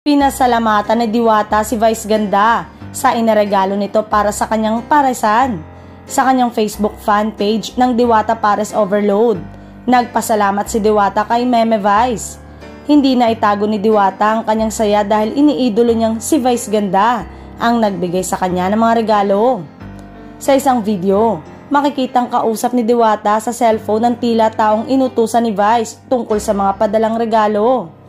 Pinasalamatan ni Diwata si Vice Ganda sa inaregalo nito para sa kanyang paresan. Sa kanyang Facebook fan page ng Diwata Pares Overload, nagpasalamat si Diwata kay Meme Vice. Hindi na itago ni Diwata ang kanyang saya dahil iniidolo niyang si Vice Ganda ang nagbigay sa kanya ng mga regalo. Sa isang video, makikitang kausap ni Diwata sa cellphone ng tila taong inutusan ni Vice tungkol sa mga padalang regalo.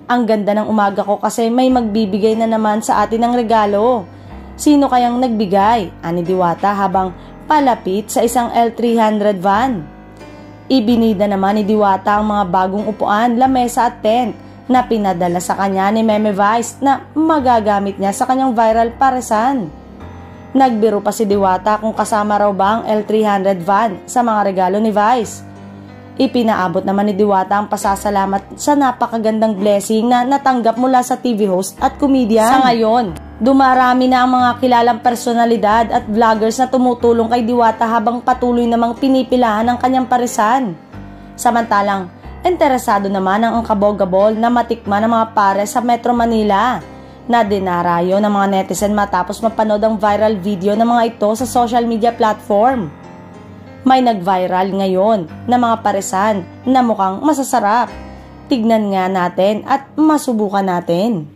Ang ganda ng umaga ko kasi may magbibigay na naman sa atin ng regalo. Sino kayang nagbigay? Ani Diwata habang palapit sa isang L300 van. Ibinida naman ni Diwata ang mga bagong upuan, lamesa at tent na pinadala sa kanya ni Meme Vice na magagamit niya sa kanyang viral paresan. Nagbiro pa si Diwata kung kasama raw ba ang L300 van sa mga regalo ni Vice. Ipinaabot naman ni Diwata ang pasasalamat sa napakagandang blessing na natanggap mula sa TV host at comedian. Sa ngayon, dumarami na ang mga kilalang personalidad at vloggers na tumutulong kay Diwata habang patuloy namang pinipilahan ang kanyang paresan. Samantalang, interesado naman ang kabog-gabol na matikman ng mga pares sa Metro Manila na dinarayo ng mga netizen matapos mapanood ang viral video ng mga ito sa social media platform. May nag-viral ngayon na mga paresan na mukhang masasarap. Tignan nga natin at masubukan natin.